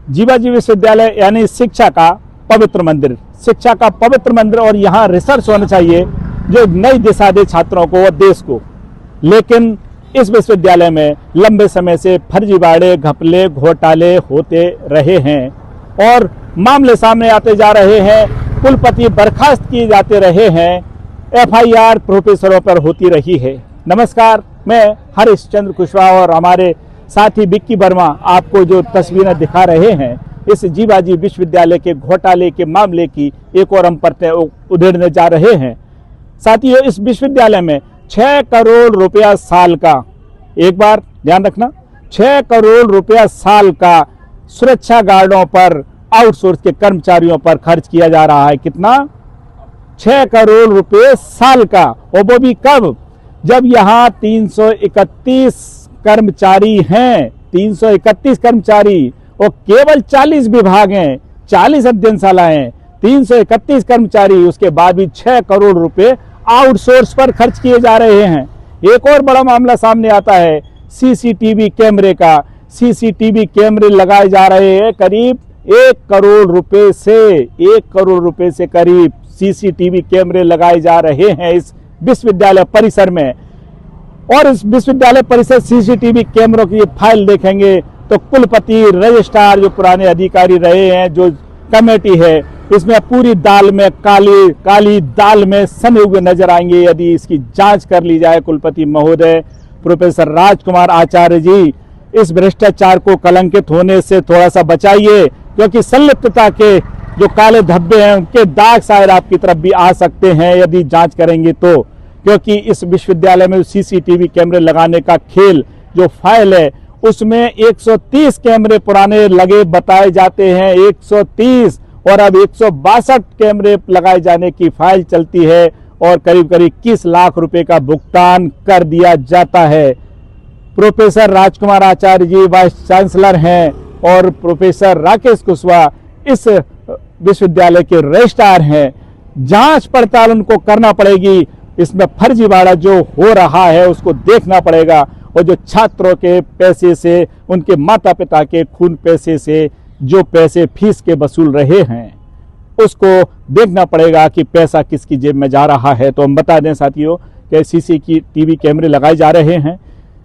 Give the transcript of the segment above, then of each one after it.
जीवाजी विश्वविद्यालय यानी शिक्षा का पवित्र मंदिर, शिक्षा का पवित्र मंदिर। और यहाँ रिसर्च होना चाहिए जो नई दिशा दे छात्रों को और देश को। लेकिन इस विश्वविद्यालय में लंबे समय से फर्जीवाड़े, घपले, घोटाले होते रहे हैं और मामले सामने आते जा रहे हैं। कुलपति बर्खास्त किए जाते रहे हैं, FIR प्रोफेसरों पर होती रही है। नमस्कार, मैं हरीश चंद्र कुशवाहा और हमारे साथी विक्की वर्मा आपको जो तस्वीरें दिखा रहे हैं इस जीवाजी विश्वविद्यालय के घोटाले के मामले की एक और हम परतें उधेड़ने जा रहे हैं। साथियों, इस विश्वविद्यालय में 6 करोड़ रुपया साल का, एक बार ध्यान रखना, 6 करोड़ रुपया साल का सुरक्षा गार्डों पर, आउटसोर्स के कर्मचारियों पर खर्च किया जा रहा है। कितना? 6 करोड़ रुपए साल का। और वो भी कब? जब यहाँ 331 कर्मचारी हैं, 331 कर्मचारी और केवल 40 विभाग हैं, 40 अध्ययनशालाएं हैं, 331 कर्मचारी, उसके बाद भी 6 करोड़ रुपए आउटसोर्स पर खर्च किए जा रहे हैं। एक और बड़ा मामला सामने आता है CCTV कैमरे का। CCTV कैमरे लगाए जा रहे हैं करीब 1 करोड़ रुपए से, 1 करोड़ रुपए से करीब CCTV कैमरे लगाए जा रहे हैं इस विश्वविद्यालय परिसर में। और इस विश्वविद्यालय परिसर CCTV कैमरों की फाइल देखेंगे तो कुलपति, रजिस्ट्रार, जो पुराने अधिकारी रहे हैं, जो कमेटी है, इसमें पूरी दाल में काली दाल में सने हुए नजर आएंगे यदि इसकी जांच कर ली जाए। कुलपति महोदय प्रोफेसर राजकुमार आचार्य जी, इस भ्रष्टाचार को कलंकित होने से थोड़ा सा बचाइए, क्योंकि संलिप्तता के जो काले धब्बे हैं उनके दाग शायद आपकी तरफ भी आ सकते हैं यदि जांच करेंगे तो। क्योंकि इस विश्वविद्यालय में CCTV कैमरे लगाने का खेल, जो फाइल है उसमें 130 कैमरे पुराने लगे बताए जाते हैं, 130, और अब 162 कैमरे लगाए जाने की फाइल चलती है और करीब करीब 21 लाख रुपए का भुगतान कर दिया जाता है। प्रोफेसर राजकुमार आचार्य जी वाइस चांसलर हैं और प्रोफेसर राकेश कुशवाहा इस विश्वविद्यालय के रजिस्ट्रार हैं। जांच पड़ताल उनको करना पड़ेगी, इसमें फर्जीवाड़ा जो हो रहा है उसको देखना पड़ेगा, और जो छात्रों के पैसे से, उनके माता पिता के खून पैसे से जो पैसे फीस के वसूल रहे हैं उसको देखना पड़ेगा कि पैसा किसकी जेब में जा रहा है। तो हम बता दें साथियों कि CCTV कैमरे लगाए जा रहे हैं।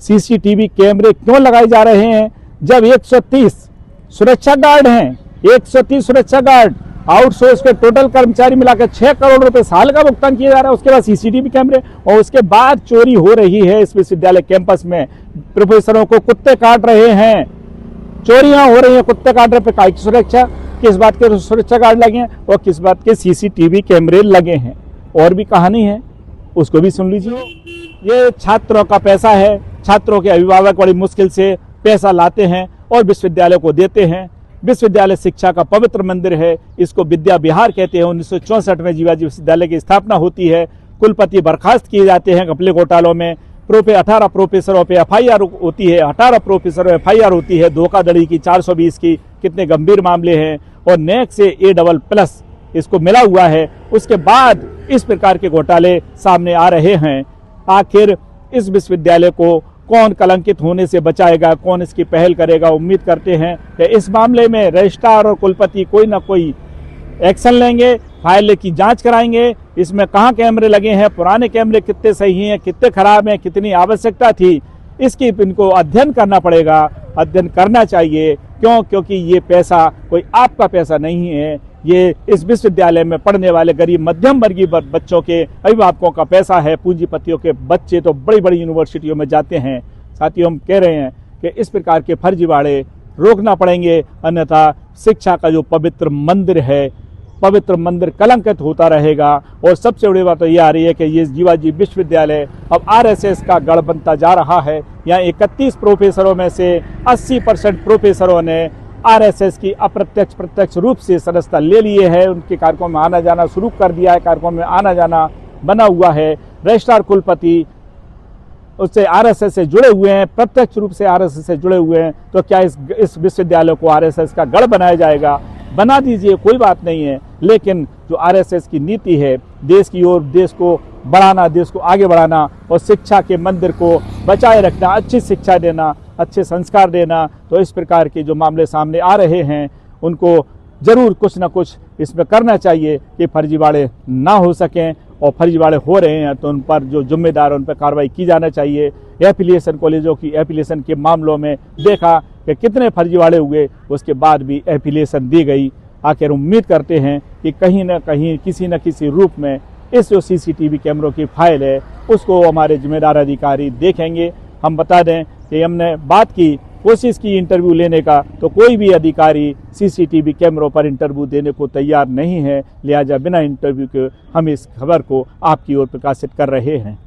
CCTV कैमरे क्यों लगाए जा रहे हैं? जब 130 सुरक्षा गार्ड हैं, 130 सुरक्षा गार्ड, आउटसोर्स के टोटल कर्मचारी मिलाकर 6 करोड़ रुपए साल का भुगतान किया जा रहा है, उसके बाद CCTV कैमरे, और उसके बाद चोरी हो रही है इस विश्वविद्यालय कैंपस में। प्रोफेसरों को कुत्ते काट रहे हैं, चोरियां हो रही हैं, कुत्ते काट रहे, पे काय की सुरक्षा? किस बात के सुरक्षा गार्ड लगे हैं और किस बात के CCTV कैमरे लगे हैं? और भी कहानी है, उसको भी सुन लीजिए। ये छात्रों का पैसा है, छात्रों के अभिभावक बड़ी मुश्किल से पैसा लाते हैं और विश्वविद्यालय को देते हैं। विश्वविद्यालय शिक्षा का पवित्र मंदिर है, इसको विद्या विहार कहते हैं। 1964 में जीवाजी विश्वविद्यालय की स्थापना होती है। कुलपति बर्खास्त किए जाते हैं घपले घोटालों में। 18 प्रोफेसरों पे FIR होती है, 18 प्रोफेसरों FIR होती है, धोखाधड़ी की 420 की। कितने गंभीर मामले हैं, और नेक से A++ इसको मिला हुआ है। उसके बाद इस प्रकार के घोटाले सामने आ रहे हैं। आखिर इस विश्वविद्यालय को कौन कलंकित होने से बचाएगा, कौन इसकी पहल करेगा? उम्मीद करते हैं कि इस मामले में रजिस्ट्रार और कुलपति कोई ना कोई एक्शन लेंगे, फाइल की जांच कराएंगे। इसमें कहाँ कैमरे लगे हैं, पुराने कैमरे कितने सही हैं, कितने खराब हैं, कितनी आवश्यकता थी, इसकी इनको अध्ययन करना पड़ेगा, अध्ययन करना चाहिए। क्यों? क्योंकि ये पैसा कोई आपका पैसा नहीं है, ये इस विश्वविद्यालय में पढ़ने वाले गरीब मध्यम वर्गीय बच्चों के अभिभावकों का पैसा है। पूंजीपतियों के बच्चे तो बड़ी बड़ी यूनिवर्सिटियों में जाते हैं। साथियों, हम कह रहे हैं कि इस प्रकार के फर्जीवाड़े रोकना पड़ेंगे, अन्यथा शिक्षा का जो पवित्र मंदिर है, पवित्र मंदिर कलंकित होता रहेगा। और सबसे बड़ी बात तो ये आ रही है कि ये जीवाजी विश्वविद्यालय अब RSS का गढ़ बनता जा रहा है। यहाँ 31 प्रोफेसरों में से 80% प्रोफेसरों ने RSS की अप्रत्यक्ष प्रत्यक्ष रूप से सदस्यता ले लिए है। उनके कार्यक्रम में आना जाना शुरू कर दिया है, कार्यक्रम में आना जाना बना हुआ है। रजिस्ट्रार कुलपति उससे RSS से जुड़े हुए हैं, प्रत्यक्ष रूप से RSS से जुड़े हुए हैं। तो क्या इस विश्वविद्यालय को RSS का गढ़ बनाया जाएगा? बना दीजिए, कोई बात नहीं है। लेकिन जो RSS की नीति है, देश की ओर, देश को बढ़ाना, देश को आगे बढ़ाना और शिक्षा के मंदिर को बचाए रखना, अच्छी शिक्षा देना, अच्छे संस्कार देना। तो इस प्रकार के जो मामले सामने आ रहे हैं उनको ज़रूर कुछ ना कुछ इसमें करना चाहिए कि फर्जीवाड़े ना हो सकें, और फर्जीवाड़े हो रहे हैं तो उन पर जो जिम्मेदार उन पर कार्रवाई की जाना चाहिए। एफिलिएशन कॉलेजों की एफिलिएशन के मामलों में देखा कि कितने फर्जीवाड़े हुए, उसके बाद भी एफिलिएशन दी गई। आखिर उम्मीद करते हैं कि कहीं ना कहीं किसी न किसी रूप में इस जो सीसीटीवी कैमरों की फाइल है उसको हमारे जिम्मेदार अधिकारी देखेंगे। हम बता दें कि हमने बात की, कोशिश की इंटरव्यू लेने का, तो कोई भी अधिकारी सीसीटीवी कैमरों पर इंटरव्यू देने को तैयार नहीं है। लिहाजा बिना इंटरव्यू के हम इस खबर को आपकी ओर प्रकाशित कर रहे हैं।